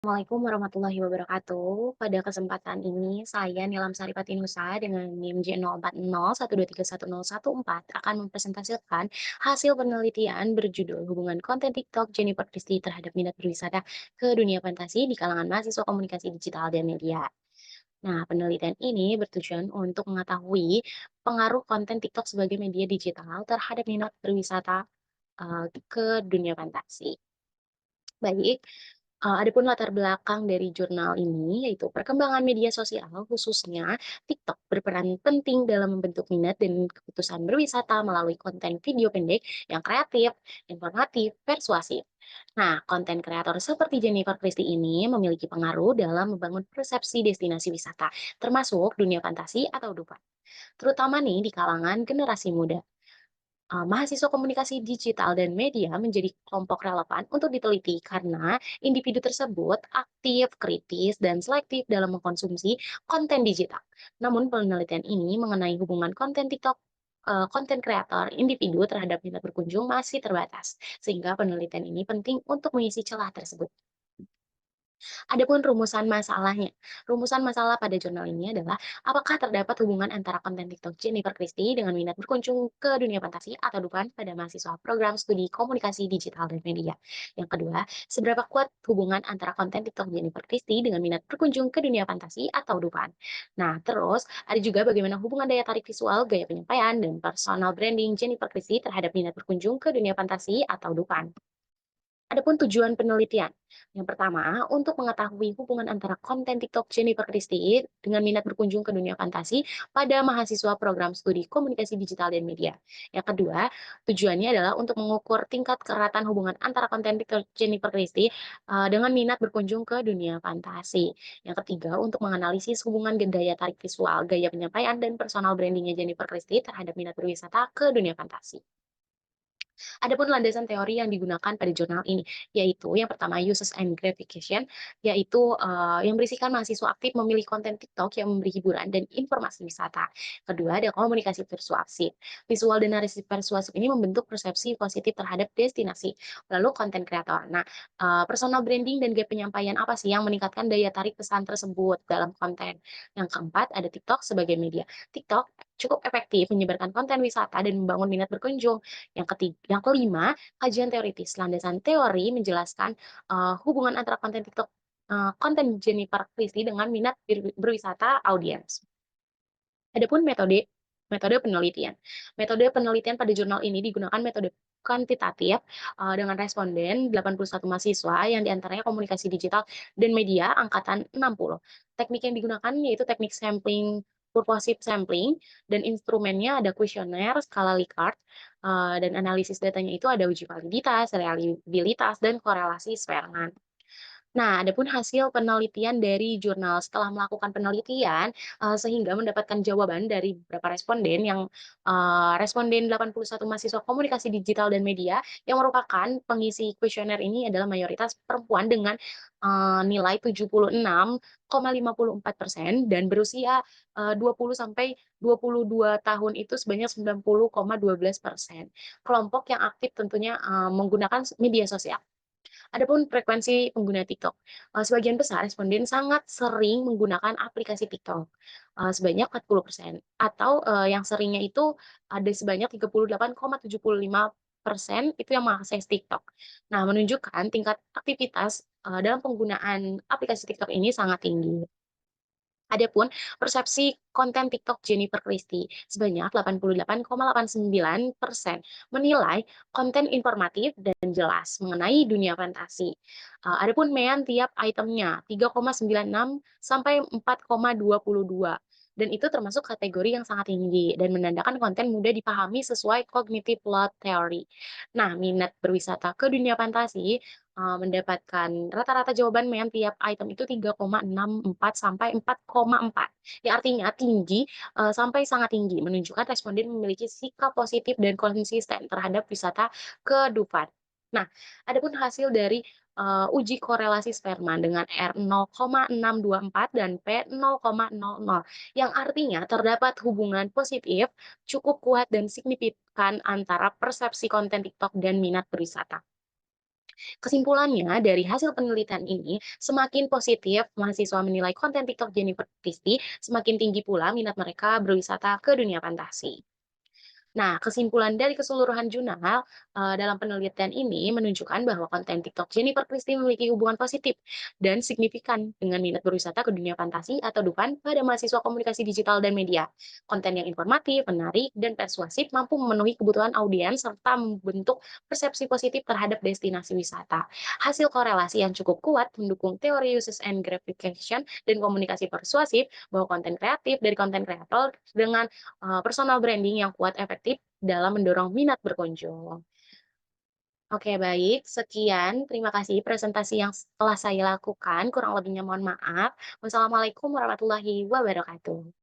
Assalamualaikum warahmatullahi wabarakatuh. Pada kesempatan ini, saya Nilam Saripatinusa dengan NIM J0401231014 akan mempresentasikan hasil penelitian berjudul Hubungan Konten TikTok Jennifer Christie terhadap minat berwisata ke dunia fantasi di kalangan mahasiswa komunikasi digital dan media. Nah, penelitian ini bertujuan untuk mengetahui pengaruh konten TikTok sebagai media digital terhadap minat berwisata ke dunia fantasi. Baik, adapun latar belakang dari jurnal ini, yaitu perkembangan media sosial, khususnya TikTok, berperan penting dalam membentuk minat dan keputusan berwisata melalui konten video pendek yang kreatif, informatif, persuasif. Nah, konten kreator seperti Jennifer Christie ini memiliki pengaruh dalam membangun persepsi destinasi wisata, termasuk dunia fantasi atau dupa, terutama nih di kalangan generasi muda. Mahasiswa komunikasi digital dan media menjadi kelompok relevan untuk diteliti karena individu tersebut aktif, kritis, dan selektif dalam mengkonsumsi konten digital. Namun penelitian ini mengenai hubungan konten TikTok, konten kreator individu terhadap minat berkunjung masih terbatas, sehingga penelitian ini penting untuk mengisi celah tersebut. Adapun rumusan masalahnya, rumusan masalah pada jurnal ini adalah apakah terdapat hubungan antara konten TikTok Jennifer Christie dengan minat berkunjung ke dunia fantasi atau bukan pada mahasiswa program studi komunikasi digital dan media. Yang kedua, seberapa kuat hubungan antara konten TikTok Jennifer Christie dengan minat berkunjung ke dunia fantasi atau dupan. Nah, terus ada juga bagaimana hubungan daya tarik visual, gaya penyampaian, dan personal branding Jennifer Christie terhadap minat berkunjung ke dunia fantasi atau dupan. Adapun tujuan penelitian. Yang pertama, untuk mengetahui hubungan antara konten TikTok Jennifer Christie dengan minat berkunjung ke dunia fantasi pada mahasiswa program studi komunikasi digital dan media. Yang kedua, tujuannya adalah untuk mengukur tingkat keratan hubungan antara konten TikTok Jennifer Christie dengan minat berkunjung ke dunia fantasi. Yang ketiga, untuk menganalisis hubungan daya tarik visual, gaya penyampaian, dan personal brandingnya Jennifer Christie terhadap minat berwisata ke dunia fantasi. Adapun landasan teori yang digunakan pada jurnal ini, yaitu yang pertama uses and gratification, yaitu, yang berisikan mahasiswa aktif memilih konten TikTok yang memberi hiburan dan informasi wisata. Kedua, ada komunikasi persuasif. Visual dan narasi persuasif ini membentuk persepsi positif terhadap destinasi. Lalu konten kreator. Nah, personal branding dan gaya penyampaian apa sih yang meningkatkan daya tarik pesan tersebut dalam konten. Yang keempat, ada TikTok sebagai media. TikTok cukup efektif menyebarkan konten wisata dan membangun minat berkunjung. Yang kelima, kajian teoritis. Landasan teori menjelaskan, hubungan antara konten TikTok, konten Jennifer Christie dengan minat berwisata audiens. Adapun metode metode penelitian. Metode penelitian pada jurnal ini digunakan metode kuantitatif, dengan responden 81 mahasiswa yang diantaranya komunikasi digital dan media angkatan 60. Teknik yang digunakan yaitu teknik sampling purposive sampling dan instrumennya ada kuesioner, skala Likert, dan analisis datanya itu ada uji validitas, reliabilitas, dan korelasi Spearman. Nah, adapun hasil penelitian dari jurnal setelah melakukan penelitian, sehingga mendapatkan jawaban dari beberapa responden yang, responden 81 mahasiswa komunikasi digital dan media yang merupakan pengisi kuesioner ini adalah mayoritas perempuan dengan, nilai 76,54% dan berusia, 20 sampai 22 tahun itu sebanyak 90,12%. Kelompok yang aktif tentunya, menggunakan media sosial. Adapun frekuensi pengguna TikTok, sebagian besar responden sangat sering menggunakan aplikasi TikTok, sebanyak 40% atau, yang seringnya itu ada sebanyak 38,75% itu yang mengakses TikTok. Nah, menunjukkan tingkat aktivitas, dalam penggunaan aplikasi TikTok ini sangat tinggi. Adapun persepsi konten TikTok Jennifer Christie, sebanyak 88,89% menilai konten informatif dan jelas mengenai dunia fantasi. Adapun mean tiap itemnya 3,96 sampai 4,22 dan itu termasuk kategori yang sangat tinggi dan menandakan konten mudah dipahami sesuai cognitive load theory. Nah, minat berwisata ke dunia fantasi mendapatkan rata-rata jawaban MEM tiap item itu 3,64 sampai 4,4, yang artinya tinggi, sampai sangat tinggi, menunjukkan responden memiliki sikap positif dan konsisten terhadap wisata ke Dufan. Nah, adapun hasil dari, uji korelasi Spearman dengan R 0,624 dan P 0,00, yang artinya terdapat hubungan positif cukup kuat dan signifikan antara persepsi konten TikTok dan minat berwisata. Kesimpulannya, dari hasil penelitian ini, semakin positif mahasiswa menilai konten TikTok Jennifer Christie, semakin tinggi pula minat mereka berwisata ke dunia fantasi. Nah, kesimpulan dari keseluruhan jurnal dalam penelitian ini menunjukkan bahwa konten TikTok Jennifer Christie memiliki hubungan positif dan signifikan dengan minat berwisata ke dunia fantasi atau Dufan pada mahasiswa komunikasi digital dan media. Konten yang informatif, menarik, dan persuasif mampu memenuhi kebutuhan audiens serta membentuk persepsi positif terhadap destinasi wisata. Hasil korelasi yang cukup kuat mendukung teori uses and gratification dan komunikasi persuasif bahwa konten kreatif dari konten kreator dengan personal branding yang kuat efektif dalam mendorong minat berkunjung. Oke baik, sekian terima kasih presentasi yang telah saya lakukan, kurang lebihnya mohon maaf. Wassalamualaikum warahmatullahi wabarakatuh.